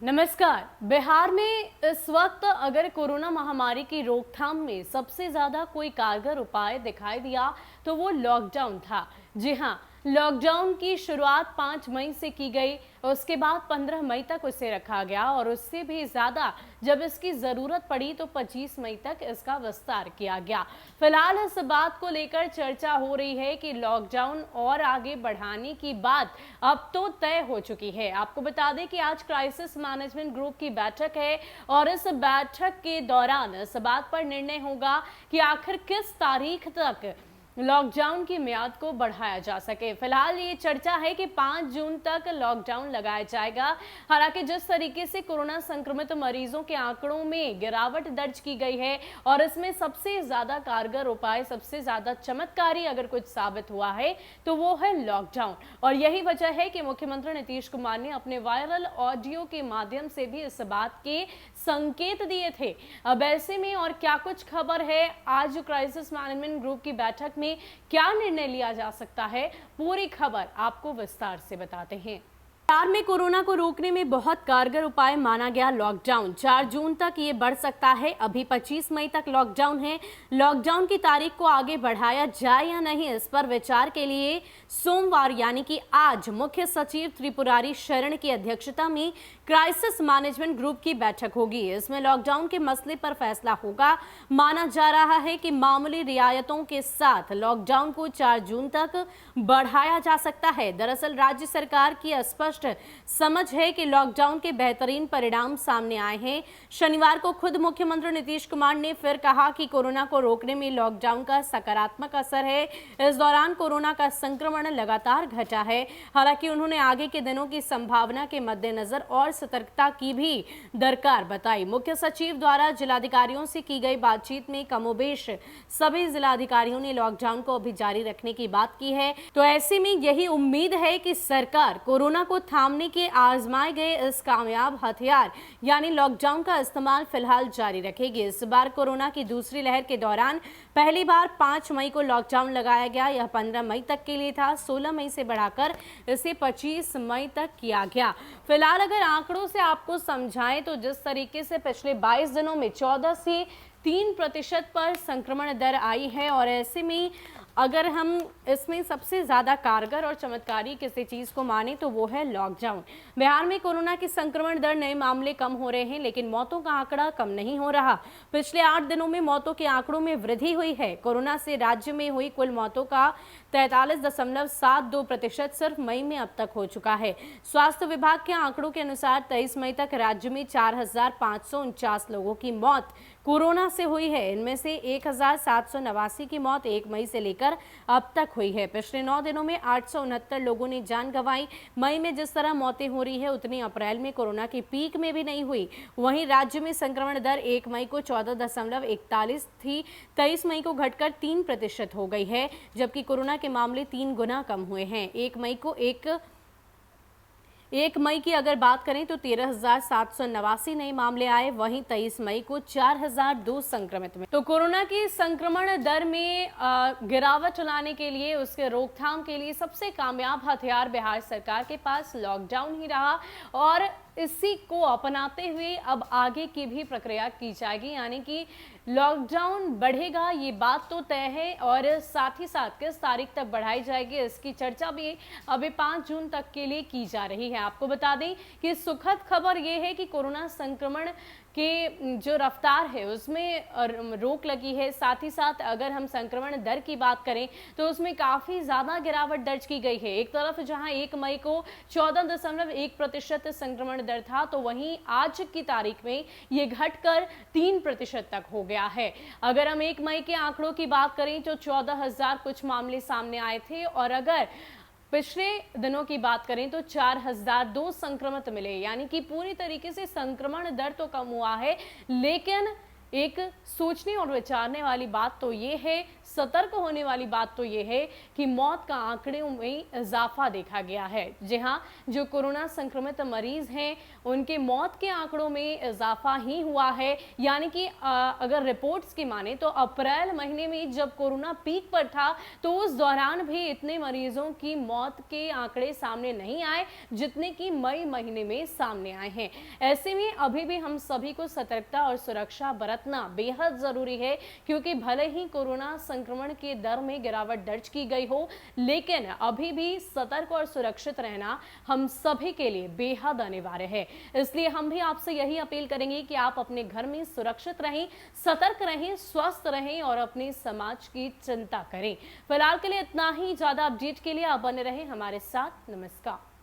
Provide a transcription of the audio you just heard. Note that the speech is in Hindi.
नमस्कार। बिहार में इस वक्त अगर कोरोना महामारी की रोकथाम में सबसे ज्यादा कोई कारगर उपाय दिखाई दिया तो वो लॉकडाउन था। जी हाँ, लॉकडाउन की शुरुआत 5 मई से की गई, उसके बाद 15 मई तक उसे रखा गया और उससे भी ज्यादा जब इसकी जरूरत पड़ी तो 25 मई तक इसका विस्तार किया गया। फिलहाल इस बात को लेकर चर्चा हो रही है कि लॉकडाउन और आगे बढ़ाने की बात अब तो तय हो चुकी है। आपको बता दें कि आज क्राइसिस मैनेजमेंट ग्रुप की बैठक है और इस बैठक के दौरान इस बात पर निर्णय होगा कि आखिर किस तारीख तक लॉकडाउन की मियाद को बढ़ाया जा सके। फिलहाल ये चर्चा है कि 5 जून तक लॉकडाउन लगाया जाएगा। हालांकि जिस तरीके से कोरोना संक्रमित मरीजों के आंकड़ों में गिरावट दर्ज की गई है और इसमें सबसे ज्यादा कारगर उपाय, सबसे ज्यादा चमत्कारी अगर कुछ साबित हुआ है तो वो है लॉकडाउन। और यही वजह है कि मुख्यमंत्री नीतीश कुमार ने अपने वायरल ऑडियो के माध्यम से भी इस बात के संकेत दिए थे। अब ऐसे में और क्या कुछ खबर है, आज क्राइसिस मैनेजमेंट ग्रुप की बैठक में क्या निर्णय लिया जा सकता है, पूरी खबर आपको विस्तार से बताते हैं। बिहार में कोरोना को रोकने में बहुत कारगर उपाय माना गया लॉकडाउन। 4 जून तक ये बढ़ सकता है। अभी 25 मई तक लॉकडाउन है। लॉकडाउन की तारीख को आगे बढ़ाया जाए या नहीं, इस पर विचार के लिए सोमवार यानी कि आज मुख्य सचिव त्रिपुरारी शरण की अध्यक्षता में क्राइसिस मैनेजमेंट ग्रुप की बैठक होगी। इसमें लॉकडाउन के मसले पर फैसला होगा। माना जा रहा है कि मामूली रियायतों के साथ लॉकडाउन को 4 जून तक बढ़ाया जा सकता है। दरअसल राज्य सरकार की स्पष्ट समझ है कि लॉकडाउन के बेहतरीन परिणाम सामने आए हैं। शनिवार को खुद मुख्यमंत्री नीतीश कुमार ने फिर कहा कि कोरोना को रोकने में लॉकडाउन का सकारात्मक असर है। इस दौरान कोरोना का संक्रमण लगातार घटा है। हालांकि उन्होंने आगे के दिनों की संभावना के मद्देनजर और सतर्कता की भी दरकार बताई। मुख्य सचिव द्वारा जिलाधिकारियों से की गई बातचीत में कमोबेश सभी जिलाधिकारियों ने लॉकडाउन को अभी जारी रखने की बात की है। तो ऐसे में यही उम्मीद है कि सरकार कोरोना को थामने के आजमाए गए इस कामयाब हथियार यानी लॉकडाउन का इस्तेमाल फिलहाल जारी रखेगी। इस बार कोरोना की दूसरी लहर के दौरान पहली बार 5 मई को लॉकडाउन लगाया गया। यह 15 मई तक के लिए था। 16 मई से बढ़ाकर इसे 25 मई तक किया गया। फिलहाल अगर आंकड़ों से आपको समझाएं तो जिस तरीके से पिछले 22 दिनों में 14 से 3% पर संक्रमण दर आई है और ऐसे में अगर हम इसमें सबसे ज्यादा कारगर और चमत्कारी किसी चीज को माने तो वो है लॉकडाउन। बिहार में कोरोना की संक्रमण दर, नए मामले कम हो रहे हैं लेकिन मौतों का आंकड़ा कम नहीं हो रहा। पिछले 8 दिनों में मौतों के आंकड़ों में वृद्धि हुई है। कोरोना से राज्य में हुई कुल मौतों का 43.72% सिर्फ मई में अब तक हो चुका है। स्वास्थ्य विभाग के आंकड़ों के अनुसार 23 मई तक राज्य में 4,549 लोगों की मौत कोरोना से हुई है। इनमें से 1,789 की मौत 1 मई से लेकर अब तक हुई है। पिछले 9 दिनों में 869 लोगों ने जान गंवाई। मई में जिस तरह मौतें हो रही है उतनी अप्रैल में कोरोना की पीक में भी नहीं हुई। वहीं राज्य में संक्रमण दर 1 मई को 14.41 थी, 23 मई को घटकर 3% हो गई है, जबकि कोरोना के मामले 3 गुना कम हुए हैं। 1 मई की अगर बात करें तो 13,789 नए मामले आए। वहीं 23 मई को 4,002 संक्रमित में। तो कोरोना की संक्रमण दर में गिरावट लाने के लिए, उसके रोकथाम के लिए सबसे कामयाब हथियार बिहार सरकार के पास लॉकडाउन ही रहा और इसी को अपनाते हुए अब आगे की भी प्रक्रिया की जाएगी, यानी कि लॉकडाउन बढ़ेगा ये बात तो तय है और साथ ही साथ किस तारीख तक बढ़ाई जाएगी इसकी चर्चा भी अभी 5 जून तक के लिए की जा रही है। आपको बता दें कि सुखद खबर ये है कि कोरोना संक्रमण के जो रफ्तार है उसमें रोक लगी है। साथ ही साथ अगर हम संक्रमण दर की बात करें तो उसमें काफी ज्यादा गिरावट दर्ज की गई है। एक तरफ जहां 1 मई को 14.1% संक्रमण दर था तो वहीं आज की तारीख में ये घटकर 3% तक हो गया है। अगर हम 1 मई के आंकड़ों की बात करें तो 14,000 कुछ मामले सामने आए थे और अगर पिछले दिनों की बात करें तो 4,002 संक्रमित मिले, यानी कि पूरी तरीके से संक्रमण दर तो कम हुआ है लेकिन एक सोचने और विचारने वाली बात तो ये है, सतर्क होने वाली बात तो ये है कि मौत का आंकड़ों में इजाफा देखा गया है। जी हाँ, जो कोरोना संक्रमित मरीज हैं उनके मौत के आंकड़ों में इजाफा ही हुआ है। यानी कि अगर रिपोर्ट्स की माने तो अप्रैल महीने में जब कोरोना पीक पर था तो उस दौरान भी इतने मरीजों की मौत के आंकड़े सामने नहीं आए जितने कि मई महीने में सामने आए हैं। ऐसे में अभी भी हम सभी को सतर्कता और सुरक्षा बरतना बेहद जरूरी है, क्योंकि भले ही कोरोना संक्रमण के दर में गिरावट दर्ज की गई हो, लेकिन अभी भी सतर्क और सुरक्षित रहना हम सभी के लिए बेहद अनिवार्य है। इसलिए हम भी आपसे यही अपील करेंगे कि आप अपने घर में सुरक्षित रहें, सतर्क रहें, स्वस्थ रहें और अपने समाज की चिंता करें। फिलहाल के लिए इतना ही। ज्यादा अपडेट के लिए आप बने रहें हमारे साथ। नमस्कार।